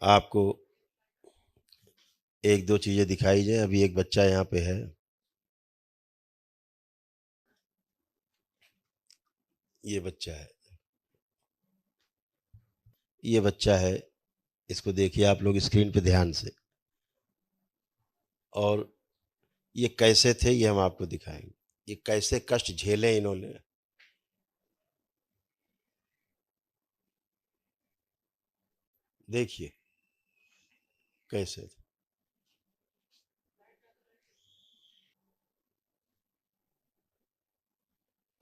आपको एक दो चीजें दिखाई जाए। अभी एक बच्चा यहाँ पे है, ये बच्चा है, ये बच्चा है। इसको देखिए आप लोग स्क्रीन पे ध्यान से, और ये कैसे थे ये हम आपको दिखाएंगे। ये कैसे कष्ट झेले इन्होंने। देखिए कैसे थे।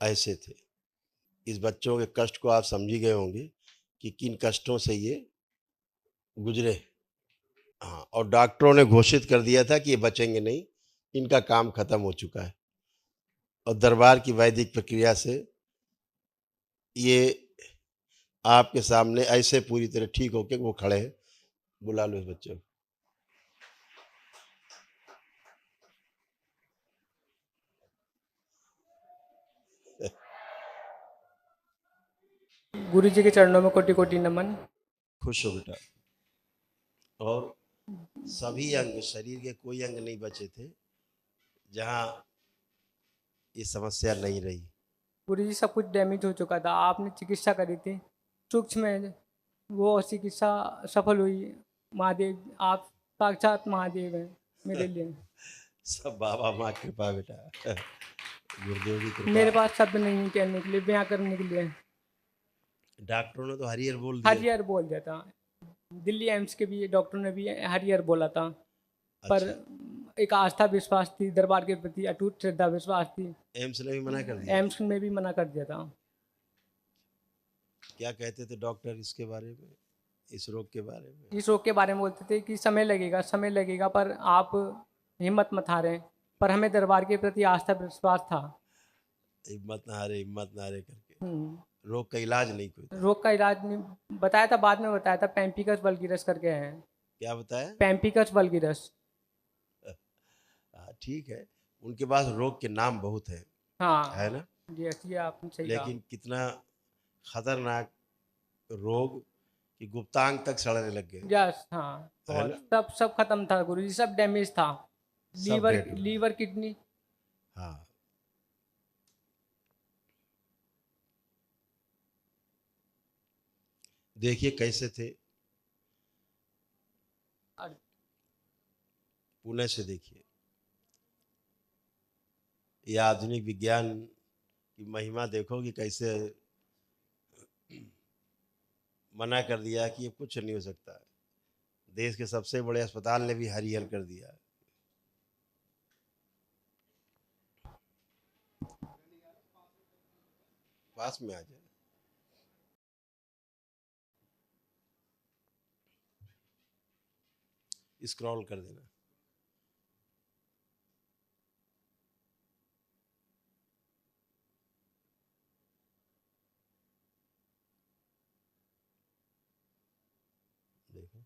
ऐसे थे। इस बच्चों के कष्ट को आप समझ ही गए होंगे कि किन कष्टों से ये गुजरे। हाँ, और डॉक्टरों ने घोषित कर दिया था कि ये बचेंगे नहीं, इनका काम खत्म हो चुका है। और दरबार की वैदिक प्रक्रिया से ये आपके सामने ऐसे पूरी तरह ठीक होके वो खड़े हैं। बुला लो इस बच्चे को। गुरु जी के चरणों में कोटि कोटि नमन। खुश हो बेटा। और सभी अंग शरीर के कोई अंग नहीं बचे थे जहां ये समस्या नहीं रही। गुरु जी सब कुछ डैमेज हो चुका था, आपने चिकित्सा करी थी सूक्ष्म में, वो चिकित्सा सफल हुई। महादेव, आप साक्षात महादेव हैं मेरे लिए। सब बाबा माँ कृपा बेटा, गुरुदेव की कृपा। मेरे पास शब्द नहीं है कहने के लिए, बयां करने के लिए। डॉक्टरों ने तो हरियर बोल दिया। हरियर बोल दिया था, दिल्ली एम्स के भी डॉक्टरों ने भी हरियर बोला था। पर अच्छा, एक आस्था विश्वास थी, दरबार के प्रति अटूट श्रद्धा विश्वास थी। एम्स ने भी मना कर दिया। एम्स में भी मना कर दिया था। क्या कहते थे डॉक्टर इसके बारे में, इस रोग के बारे में? इस रोग के बारे में बोलते थे कि समय लगेगा, समय लगेगा, पर आप हिम्मत मत हारें। पर हमें दरबार के प्रति आस्था विश्वास था। हिम्मत ना हारे करके। हम्म, रोग का इलाज नहीं कोई था। रोग का इलाज नहीं बताया था, बाद में बताया था, पैम्पिकस वल्गीरस करके है। क्या बताया? पैम्पिकस वल्गीरस। हाँ ठीक है, उनके पास रोग के नाम बहुत है हाँ ना। जी, ये आपने सही कहा। लेकिन कितना खतरनाक रोग कि गुप्तांग तक सड़ने लग गए। यस, हाँ है बहुत, ना। सब सब खत्म था गुरु जी, सब डैमेज था। सब लीवर, डेड हो गए। Liver kidney. हाँ, देखिए कैसे थे। पुणे से देखिए, ये आधुनिक विज्ञान की महिमा देखो कि कैसे मना कर दिया कि ये कुछ नहीं हो सकता। देश के सबसे बड़े अस्पताल ने भी हरिहर कर दिया। पास में आ जाए। स्क्रॉल कर देना। देखो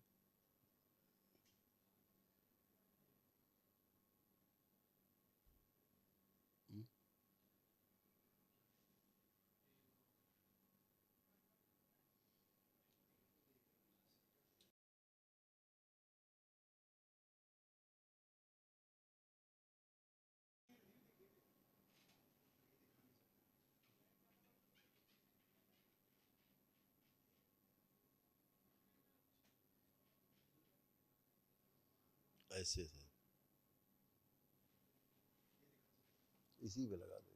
ऐसे से इसी पे लगा दो।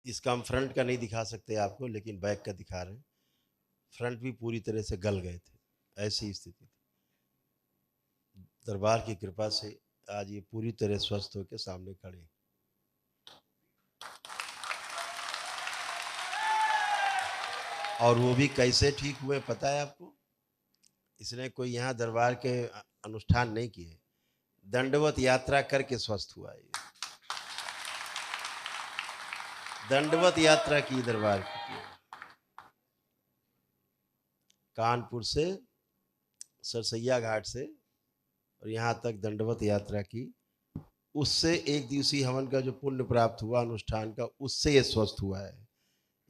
इसका हम फ्रंट का नहीं दिखा सकते आपको, लेकिन बैक का दिखा रहे हैं। फ्रंट भी पूरी तरह से गल गए थे, ऐसी स्थिति थी। दरबार की कृपा से आज ये पूरी तरह स्वस्थ होकर सामने खड़े हैं। और वो भी कैसे ठीक हुए पता है आपको? इसने कोई यहाँ दरबार के अनुष्ठान नहीं किए, दंडवत यात्रा करके स्वस्थ हुआ ये। दंडवत यात्रा की दरबार की। कानपुर से, सरसैया घाट से, और यहाँ तक दंडवत यात्रा की। उससे एक दिवसीय हवन का जो पुण्य प्राप्त हुआ अनुष्ठान का, उससे ये स्वस्थ हुआ है।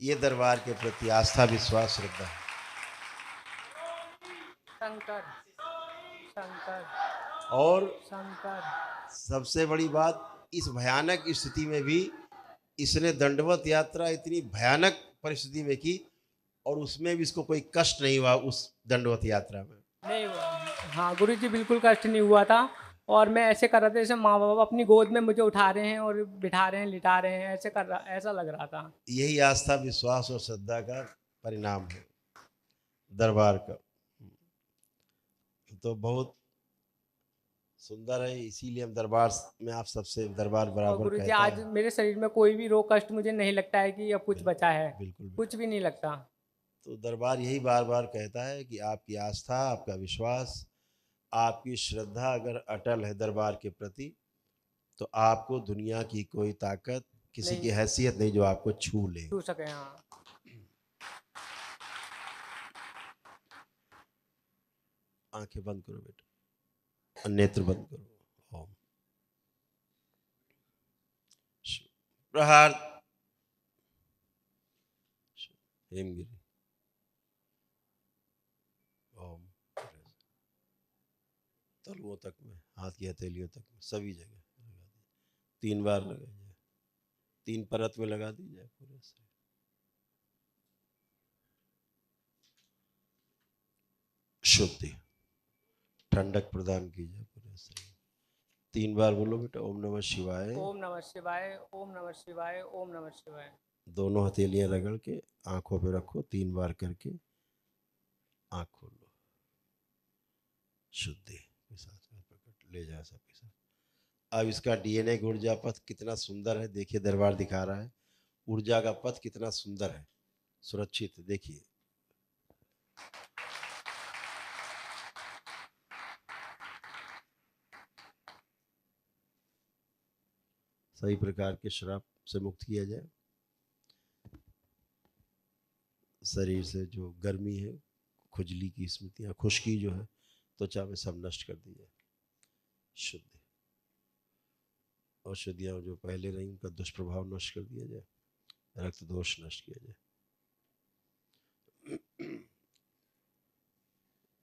ये दरबार के प्रति आस्था, विश्वास, श्रद्धा है। शंकर शंकर और शंकर। सबसे बड़ी बात, इस भयानक स्थिति में भी इसने दंडवत यात्रा इतनी भयानक परिस्थिति में की और उसमें भी इसको कोई कष्ट नहीं हुआ उस दंडवत यात्रा में। नहीं हुआ। हाँ गुरु जी, बिल्कुल कष्ट नहीं हुआ था। और मैं ऐसे कर रहा था जैसे माँ बाप अपनी गोद में मुझे उठा रहे हैं और बिठा रहे हैं, लिटा रहे हैं, ऐसे कर रहा, ऐसा लग रहा था। यही आस्था, विश्वास और श्रद्धा का परिणाम है दरबार का। तो बहुत सुंदर है, इसीलिए हम दरबार में आप सबसे दरबार और बराबर गुरु जी, कहता आज है। मेरे शरीर में कोई भी रोग कष्ट मुझे नहीं लगता है कि अब कुछ बिल्कुल, बचा है। बिल्कुल, बिल्कुल। कुछ भी नहीं लगता। तो दरबार यही बार बार कहता है कि आपकी आस्था, आपका विश्वास, आपकी श्रद्धा अगर अटल है दरबार के प्रति, तो आपको दुनिया की कोई ताकत, किसी की नहीं हैसियत नहीं जो आपको छू ले। छू सके। हाँ। आंखें बंद करो बेटा और नेत्र बंद करो। ओम प्रहार हेमगिरी। ओम तलुओं तक में, हाथ की हथेलियों तक में, सभी जगह लगा दीजिए। 3 बार लगाइए, 3 परत में लगा दीजिए पूरे से। शुद्धि, ठंडक प्रदान कीजिए पूरे से। 3 बार बोलो बेटा, ओम नमः शिवाय। ओम नमः शिवाय, ओम नमः शिवाय, ओम नमः शिवाय। दोनों हथेलियां रगड़ के आंखों पे रखो, 3 बार करके आंख खोल लो। शुद्धि के साथ में प्रकट ले जाए सबके साथ। अब इसका डीएनए ऊर्जा पथ कितना सुंदर है, देखिए दरबार दिखा रहा है। ऊर्जा का पथ कितना सुंदर है, सुरक्षित, देखिए। सही प्रकार के श्राप से मुक्त किया जाए। शरीर से जो गर्मी है, खुजली की स्मृतियां, खुश्की जो है त्वचा में, सब नष्ट कर दी जाए। शुद्धि, औषधियां जो पहले रही उनका दुष्प्रभाव नष्ट कर दिया जाए, रक्त दोष नष्ट किया जाए।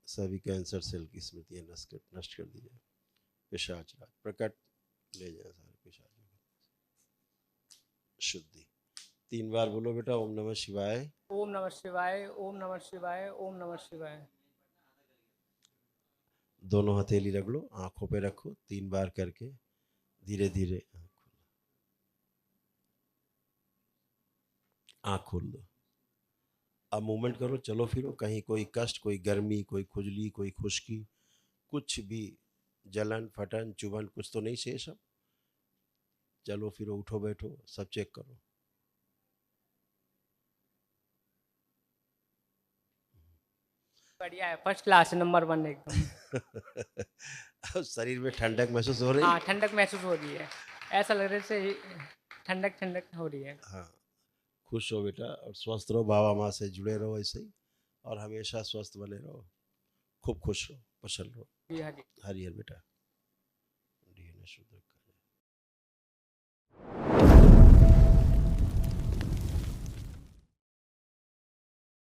सभी कैंसर सेल की स्मृतियां नष्ट कर दी जाए। पिशाच राज प्रकट ले जाए सारे पिशाचों को। शुद्धि, 3 बार बोलो बेटा, ओम नमः शिवाय। ओम नमः शिवाय, ओम नमः शिवाय, ओम नमः शिवाय। दोनों हथेली रगड़ो, आंखों पे रखो, 3 बार करके धीरे धीरे आंख खोल दो। अब मूवमेंट करो, चलो फिरो, कहीं कोई कष्ट, कोई गर्मी, कोई खुजली, कोई खुश्की, कुछ भी जलन, फटन, चुभन कुछ तो नहीं शेष। अब चलो फिरो, उठो बैठो, सब चेक करो। बढ़िया है, फर्स्ट क्लास, नंबर 1 एकदम। अब शरीर में ठंडक महसूस हो रही। हाँ, ठंडक महसूस हो रही है। ऐसा लग रहा है जैसे ठंडक ठंडक हो रही है। हाँ, खुश हो बेटा और स्वस्थ रहो, बाबा माँ से जुड़े रहो ऐसे ही, और हमेशा स्वस्थ बने रहो, खूब खुश रहो, प्रसन्न रहो। जी हाँ जी। हरिहर बेटा, डीएनए शुद्ध रखा।